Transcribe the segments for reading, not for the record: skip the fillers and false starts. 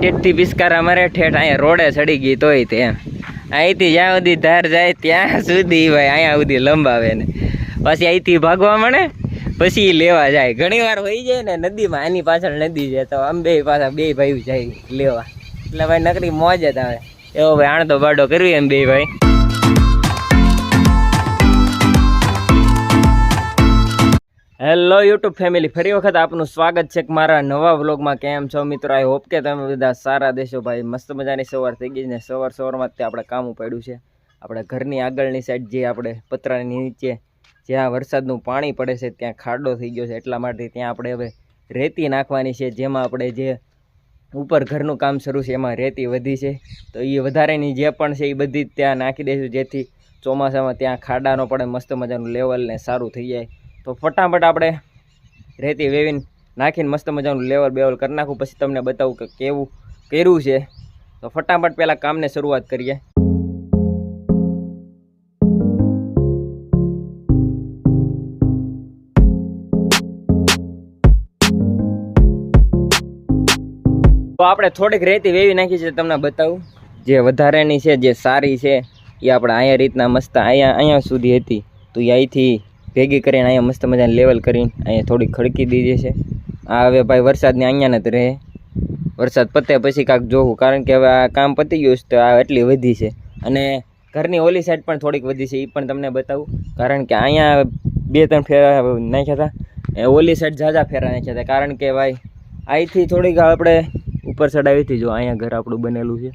થી પિસ્કારા મારે ઠેઠ અહીંયા રોડે ચડી ગઈ તોય તે એમ અહીંથી જ્યાં સુધી ધાર જાય ત્યાં સુધી ભાઈ અહીંયા સુધી લંબાવે ને પછી અહીંથી ભાગવા મળે પછી લેવા જાય. ઘણી વાર હોય જાય ને નદીમાં, આની પાછળ નદી છે તો આમ બે પાછા બે ભાઈ જાય લેવા, એટલે ભાઈ નકરી મોજ જ આવે. એવો ભાઈ આણતો બાડો કરવી એમ બે ભાઈ. હેલો યુટ્યુબ ફેમિલી, ફરી વખત આપનું સ્વાગત છે મારા નવા વ્લોગમાં. કેમ છો મિત્રો? આઈ હોપ કે તમે બધા સારા દેશો. ભાઈ મસ્ત મજાની સવાર થઈ ગઈ ને સવારમાં જ આપણે કામ ઉપાડ્યું છે. આપણે ઘરની આગળની સાઈડ જે આપણે પતરાની નીચે જ્યાં વરસાદનું પાણી પડે છે ત્યાં ખાડો થઈ ગયો છે, એટલા માટે ત્યાં આપણે હવે રેતી નાખવાની છે. જેમાં આપણે જે ઉપર ઘરનું કામ શરૂ છે એમાં રેતી વધી છે તો એ વધારેની જે પણ છે એ બધી ત્યાં નાખી દઈશું, જેથી ચોમાસામાં ત્યાં ખાડાનો પડે મસ્ત મજાનું લેવલ ને સારું થઈ જાય. તો ફટાફટ આપણે રેતી વેવીને નાખીને મસ્ત મજાનું લેવલ બેવલ કરી નાખું, પછી તમને બતાવું કે કેવું કર્યું છે. તો ફટાફટ પહેલાં કામને શરૂઆત કરીએ. તો આપણે થોડીક રેતી વેવી નાખી છે, તમને બતાવું. જે વધારેની છે, જે સારી છે એ આપણે અહીંયા રીતના મસ્ત અહીંયા સુધી હતી તો એ અહીંથી ભેગી કરીને અહીંયા મસ્ત મજાને લેવલ કરીને અહીંયા થોડીક ખડકી દીધી છે. આ હવે ભાઈ વરસાદની અહીંયા નથી રહે, વરસાદ પતે પછી કાંક જોવું, કારણ કે હવે આ કામ પતી ગયું છે તો આ એટલી વધી છે. અને ઘરની ઓલી સાઈડ પણ થોડીક વધી છે, એ પણ તમને બતાવું. કારણ કે અહીંયા 2-3 ફેરા નાખ્યા હતા, ઓલી સાઈડ ઝાઝા ફેરા નાખ્યા હતા. કારણ કે ભાઈ અહીંથી થોડીક આપણે ઉપર ચડાવીથી જો અહીંયા ઘર આપણું બનેલું છે,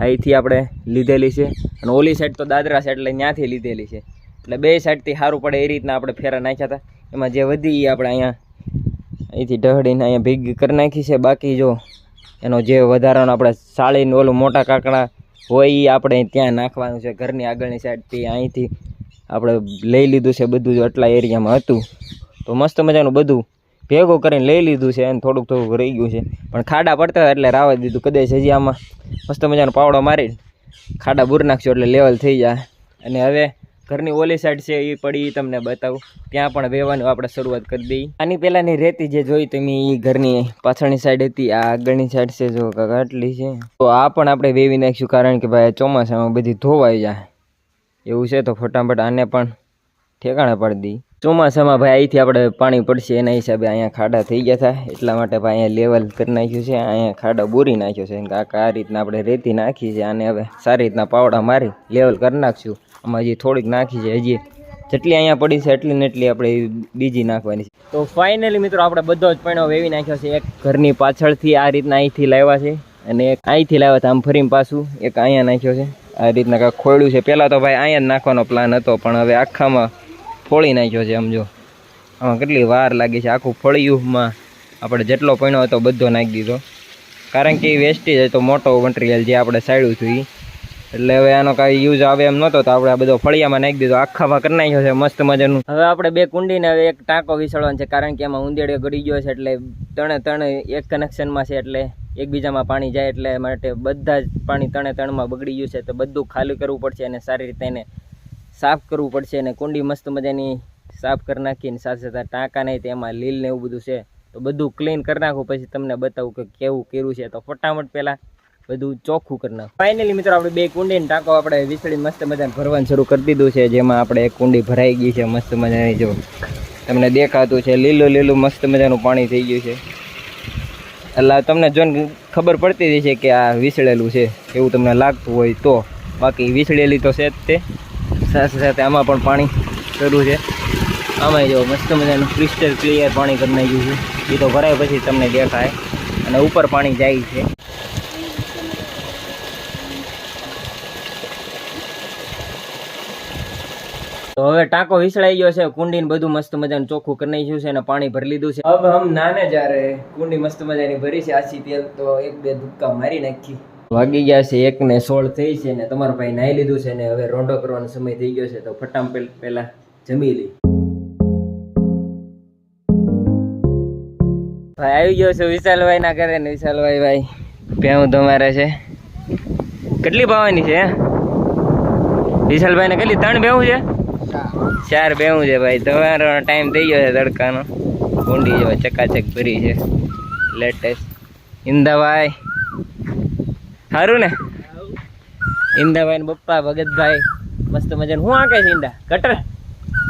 અહીંથી આપણે લીધેલી છે. અને ઓલી સાઈડ તો દાદરા છે એટલે ત્યાંથી લીધેલી છે, એટલે બે સાઈડથી સારું પડે એ રીતના આપણે ફેરા નાખ્યા હતા. એમાં જે વધી એ આપણે અહીંથી ઢહડીને અહીંયા ભેગી કરી નાખી છે. બાકી જો એનો જે વધારાનો આપણે સાળીને ઓલું મોટા કાંકડા હોય એ આપણે ત્યાં નાખવાનું છે. ઘરની આગળની સાઈડથી અહીંથી આપણે લઈ લીધું છે બધું, આટલા એરિયામાં હતું તો મસ્ત મજાનું બધું ભેગું કરીને લઈ લીધું છે. અને થોડુંક રહી ગયું છે પણ ખાડા પડતા હતા એટલે રાવા દીધું. કદાચ હજી આમાં મસ્ત મજાનો પાવડો મારી ખાડા બૂર નાખશું એટલે લેવલ થઈ જાય. અને હવે ઘરની ઓલી સાઈડ છે એ પડી તમને બતાવું, ત્યાં પણ વેવાનું આપણે શરૂઆત કરી દઈએ. આની પહેલાંની રેતી જે જોઈ તમે એ ઘરની પાછળની સાઈડ હતી, આ આગળની સાઈડ છે જો આટલી છે. તો આ પણ આપણે વેવી નાખીશું, કારણ કે ભાઈ ચોમાસામાં બધી ધોવાઈ જાય એવું છે. તો ફટાફટ આને પણ ઠેકાણે પાડી દઈએ. ચોમાસામાં ભાઈ અહીંથી આપણે પાણી પડશે એના હિસાબે અહીંયા ખાડા થઈ ગયા હતા, એટલા માટે ભાઈ અહીંયા લેવલ કરી નાખ્યું છે. અહીંયા ખાડા બૂરી નાખ્યો છે. આ રીતના આપણે રેતી નાખી છે, આને હવે સારી રીતના પાવડા મારી લેવલ કરી નાખશું. આમાં હજી થોડીક નાખી છે, હજી જેટલી અહીંયા પડી છે એટલી ને એટલી આપણે બીજી નાખવાની છે. તો ફાઇનલી મિત્રો આપણે બધો જ પૈણો વેવી નાખ્યો છે. એક ઘરની પાછળથી આ રીતના અહીંથી લાવ્યા છે, અને એક અહીંથી લાવ્યા હતા આમ ફરીને પાછું એક અહીંયા નાખ્યો છે. આ રીતના કાંઈક ખોળ્યું છે. પહેલાં તો ભાઈ અહીંયા જ નાખવાનો પ્લાન હતો, પણ હવે આખામાં ફોળી નાખ્યો છે. આમ જો આમાં કેટલી વાર લાગી છે. આખું ફળિયુંમાં આપણે જેટલો પૈણો હતો બધો નાખી દીધો, કારણ કે એ વેસ્ટેજ હતો મોટો મટીરિયલ જે આપણે સાડ્યું હતું એ, એટલે હવે આનો કાંઈ યુઝ આવે એમ નહોતો તો આપણે આ બધો ફળિયામાં નાખી દીધો, આખામાં કરી નાખ્યો છે મસ્ત મજાનું. હવે આપણે 2 કુંડીને હવે એક ટાંકો વિસળવાનો છે, કારણ કે એમાં ઉંદેડે ગળી ગયો છે. એટલે ત્રણે એક કનેક્શનમાં છે, એટલે એકબીજામાં પાણી જાય, એટલે માટે બધા જ પાણી ત્રણમાં બગડી ગયું છે. તો બધું ખાલી કરવું પડશે અને સારી રીતે એને સાફ કરવું પડશે. અને કુંડી મસ્ત મજાની સાફ કરી નાખીને સાથે સાથે ટાંકા નહીં તેમાં લીલ ને એવું બધું છે તો બધું ક્લીન કરી નાખું, પછી તમને બતાવું કે કેવું કર્યું છે. તો ફટાફટ પહેલાં બધું ચોખ્ખું કરી નાખું. ફાઇનલી મિત્રો આપણે 2 કુંડીને ટાંકો આપણે વિસળી મસ્ત મજાને ભરવાનું શરૂ કરી દીધું છે, જેમાં આપણે એક કુંડી ભરાઈ ગઈ છે મસ્ત મજાની. જો તમને દેખાતું છે લીલું મસ્ત મજાનું પાણી થઈ ગયું છે. એટલે તમને જોઈને ખબર પડતી છે કે આ વિસળેલું છે એવું તમને લાગતું હોય તો, બાકી વિસળેલી તો છે જ તે. સાથે સાથે આમાં પણ પાણી શરૂ છે. આમાં જો મસ્ત મજાનું ક્રિસ્ટલ ક્લિયર પાણી કરી નાખ્યું છે. એ તો ભરાય પછી તમને દેખાય, અને ઉપર પાણી જાય છે. તો હવે ટાંકો વિસળાઈ ગયો છે, કુંડીને બધું મસ્ત મજાનું ચોખ્ખું કરી નાખ્યું છે અને પાણી ભરી લીધું છે. હવે હમ નાને जा रहे हैं. કુંડી મસ્ત મજાની ભરી છે આછી તેલ, તો 1-2 ધુક્કા મારી નાખી. વાગી ગયા છે 1:16 થઈ છે ને તમારા ભાઈ નાહી લીધું છે ને હવે રોંઢો કરવાનો સમય થઈ ગયો છે. તો ફટાફટ પહેલા જમી લઈ. ભાઈ આવી ગયો છે વિશાલભાઈ ના કરે ને વિશાલભાઈ ભાઈ ભેહું તમારે છે. કેટલી પાવાની છે વિશાલભાઈ ને? કેટલી 3 ભેહું છે? 4 ભેહું છે ભાઈ. તમારો ટાઈમ થઈ ગયો છે તડકાનો. કુંડી જેવા ચકાચક ભરી છે લેટેસ્ટ. ઇન્દાભાઈ સારું ને ઈંદાભાઈ ને પપ્પા ભગતભાઈ મસ્ત મજાનું હું આંકે છે ઈંડા કટર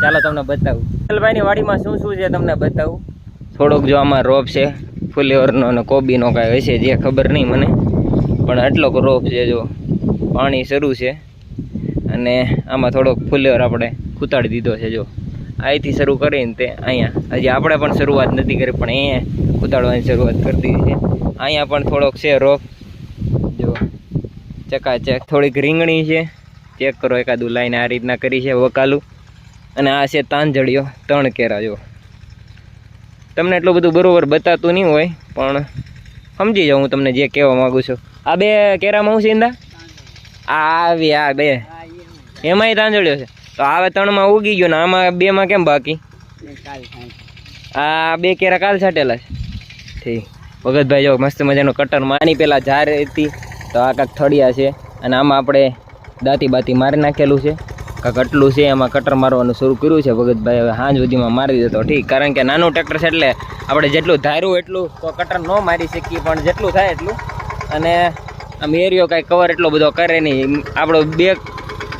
ચાલો તમને બતાવું વિશાલભાઈની વાડીમાં શું શું છે તમને બતાવું થોડોક જો આમાં રોપ છે ફુલેવરનો અને કોબીનો કાંઈ હશે જે ખબર નહીં મને પણ આટલો રોપ છે જો પાણી શરૂ છે અને આમાં થોડોક ફુલેવર આપણે કૂતાડી દીધો છે જો અહીંથી શરૂ કરીને તે અહીંયા હજી આપણે પણ શરૂઆત નથી કરી પણ અહીંયા કૂતાડવાની શરૂઆત કરી દીધી છે અહીંયા પણ થોડોક છે રોપ જો ચકાચક થોડીક રીંગણી છે ચેક કરો એકાદું લાઈન આ રીતના કરી છે વકાલું અને આ છે તાંજળીઓ 3 કેરા જો તમને એટલું બધું બરોબર બતાતું નહીં હોય પણ સમજી જાઉં હું તમને જે કહેવા માગું છું આ 2 કેરામાં હું છે ઈંદા આવી આ 2 એમાંય તાંજળ્યો છે તો આ 3માં ઉગી ગયો ને આમાં 2માં કેમ બાકી આ 2 કેરા કાલ છાટેલા છે ઠીક ભગતભાઈ જો મસ્ત મજાનું કટરમાં આની પહેલાં ઝાર હતી તો આ કાંક થળિયા છે અને આમાં આપણે દાંતી બાતી મારી નાખેલું છે કાંક આટલું છે એમાં કટર મારવાનું શરૂ કર્યું છે ભગતભાઈ હવે સાંજ સુધીમાં મારી દેતો ઠીક કારણ કે નાનું ટ્રેક્ટર છે એટલે આપણે જેટલું ધાર્યું એટલું તો કટર ન મારી શકીએ પણ જેટલું થાય એટલું અને આમ એરિયો કાંઈ કવર એટલો બધો કરે નહીં આપણો 2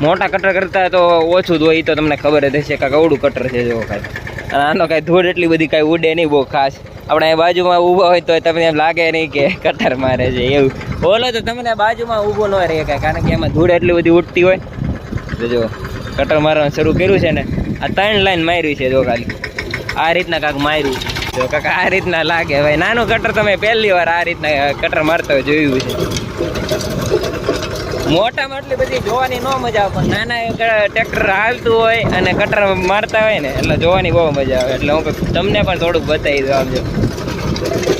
મોટા કટર કરતાં તો ઓછું જ હોય તો તમને ખબર જ હશે કાંઈક અવડું કટર છે જો કાંઈ અને આનો કાંઈ ધૂળ એટલી બધી કાંઈ ઉડે નહીં બહુ ખાસ આપણે અહીં બાજુમાં ઊભા હોય તો તમને એમ લાગે નહીં કે કટર મારે છે એવું બોલો તો તમને બાજુમાં ઊભો ન રહે કાંઈ કારણ કે એમાં ધૂળ એટલી બધી ઉડતી હોય તો જો કટર મારવાનું શરૂ કર્યું છે ને આ 3 લાઈન માર્યું છે જો ખાલી આ રીતના કાંક માર્યું જો કાંક આ રીતના લાગે ભાઈ નાનું કટર તમે પહેલી વાર આ રીતના કટર મારતા હોય જોયું છે મોટામાં એટલી બધી જોવાની ન મજા આવે પણ નાના ટ્રેક્ટર હાલતું હોય અને કટર મારતા હોય ને એટલે જોવાની બહુ મજા આવે એટલે હું તમને પણ થોડુંક બતાવી દઉં આમ જો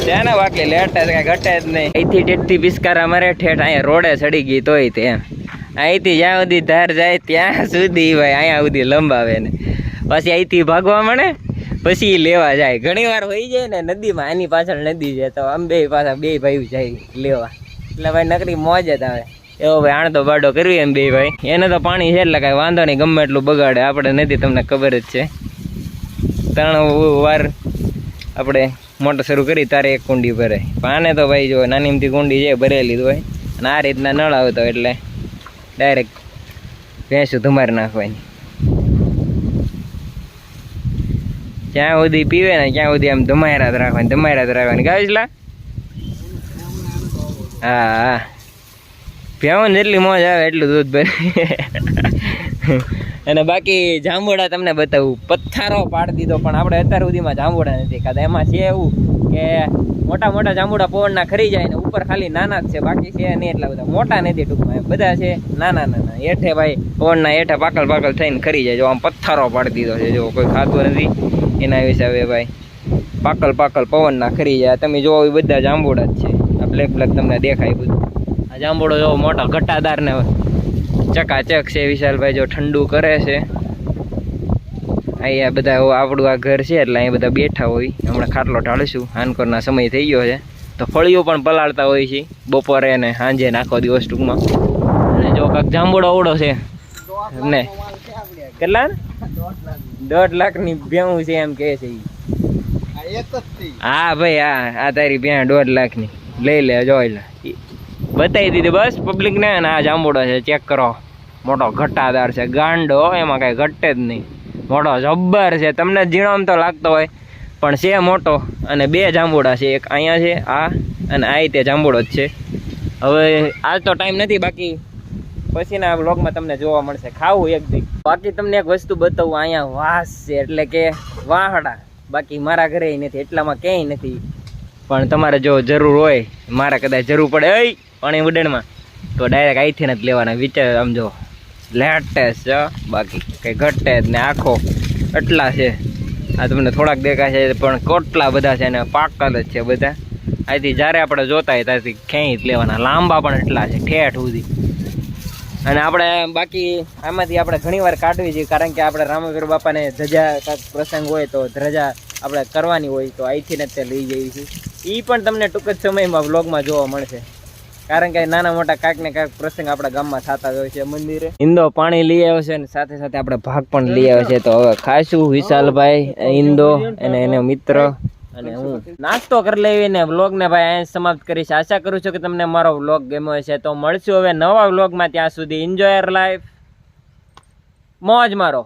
ત્યાં બાકી લેટ કાંઈ ઘટે જ નહીં અહીંથી ટેટથી પિસ્કારા મારે ઠેઠ અહીંયા રોડે ચડી ગઈ તોય તે અહીંથી જ્યાં સુધી ધાર જાય ત્યાં સુધી ભાઈ અહીંયા સુધી લંબાવે ને પછી અહીંથી ભાગવા મળે પછી લેવા જાય ઘણી વાર હોઈ જાય ને નદીમાં આની પાછળ નદી છે તો આમ બે પાછા 2 ભાઈ જાય લેવા એટલે ભાઈ નકરી મોજ જ આવે એવો ભાઈ આણતો બાડો કરવી એમ 2 ભાઈ એને તો પાણી છે એટલે કાંઈ વાંધો નહીં ગમે એટલું બગાડે આપણે નથી તમને ખબર જ છે 3 વાર આપણે મોટર શરૂ કરી તારે 1 કુંડી ભરે પણ આને તો ભાઈ જો નાનીમથી કુંડી છે ભરેલી હોય અને આ રીતના નળ આવતો એટલે ડાયરેક્ટ ભેંસું ધુમારી નાખવાની જ્યાં સુધી પીવે ને ત્યાં સુધી આમ ધુમાયરા જ રાખવાની ગાવીસલા હા ભેવું જેટલી મોજ આવે એટલું દૂધ ભરે અને બાકી જાંબુડા તમને બતાવું પથ્થારો પાડી દીધો પણ આપણે અત્યાર સુધીમાં જાંબુડા નથી ખાધા એમાં છે એવું કે મોટા મોટા જાંબુડા પવનના ખરી જાય ને ઉપર ખાલી નાના જ છે બાકી છે નહીં એટલા બધા મોટા નથી ટૂંકમાં બધા છે નાના હેઠે ભાઈ પવનના હેઠે પાકલ થઈને ખરી જાય જો આમ પથ્થારો પાડી દીધો છે જો કોઈ ખાતું નથી એના હિસાબે ભાઈ પાકલ પવનના ખરી જાય તમે જોવો એ બધા જાંબુડા જ છે આ બ્લેક તમને દેખાય બધું આ જાંબુડો જો મોટો ઘટાદાર ને ચકાચક છે વિશાલભાઈ જો ઠંડુ કરે છે અહીંયા બધા આપણું આ ઘર છે એટલે અહીંયા બધા બેઠા હોય હમણાં ખાટલો ઢાળીશું હાનકોરના સમય થઈ ગયો છે તો ફળીઓ પણ પલાળતા હોય છે બપોરે ને સાંજે આખો દિવસ ટૂંકમાં અને જો કાંક જાંબુડો ઓવડો છે ને કેટલા 1.5 લાખની ભેવું છે એમ કહે છે હા ભાઈ આ તારી ભેં 1.5 લાખની લઈ લે જોઈ લે બતાવી દીધી બસ પબ્લિક ને આ જાંબુડો છે ચેક કરો મોટો ઘટાદાર છે ગાંડો એમાં કાંઈ ઘટે જ નહીં મોટો જબ્બર છે તમને ઝીણો તો લાગતો હોય પણ છે મોટો અને 2 જાંબુડા છે એક અહીંયા છે આ અને આ તે જાંબુડો જ છે હવે આજ તો ટાઈમ નથી બાકી પછીના બ્લોગમાં તમને જોવા મળશે ખાવું એક દી બાકી તમને એક વસ્તુ બતાવું અહીંયા વાસ છે એટલે કે વાહડા બાકી મારા ઘરે નથી એટલામાં ક્યાંય નથી પણ તમારે જો જરૂર હોય મારે કદાચ જરૂર પડે પાણી ઉડણમાં તો ડાયરેક્ટ અહીંથી જ લેવાના વિચાર આમ જો લેટેસ્ટ છે બાકી કંઈ ઘટે જ ને આખો એટલા છે આ તમને થોડાક દેખાશે પણ કેટલા બધા છે ને પાકલ જ છે બધા અહીંથી જ્યારે આપણે જોતા હોય ત્યાંથી ખેંચી જ લેવાના લાંબા પણ એટલા છે ઠેઠ સુધી અને આપણે બાકી આમાંથી આપણે ઘણી વાર કાઢવી જોઈએ કારણ કે આપણે રામવીર બાપાને ધજા કાંઈક પ્રસંગ હોય તો ધજા આપણે કરવાની હોય તો અહીંથી જ તે લઈ જઈએ છીએ એ પણ તમને ટૂંક જ સમયમાં વ્લોગમાં જોવા મળશે કારણ કે નાના મોટા કાંઈક ને કાંઈક પ્રસંગ આપણા ગામમાં થતા હોય છે મંદિરે ઈંદો પાણી લઈ આવ્યો છે અને સાથે આપણે ભાગ પણ લઈ આવ્યો છે તો હવે ખાઈશું વિશાલભાઈ ઈંદો અને એનો મિત્ર અને હું નાસ્તો કરી લેવી ને વ્લોગ ને ભાઈ અહીં સમાપ્ત કરીશ. આશા કરું છું કે તમને મારો વ્લોગ ગમ્યો છે. તો મળશું હવે નવા વ્લોગમાં. ત્યાં સુધી એન્જોય યોર લાઈફ, મોજ મારો.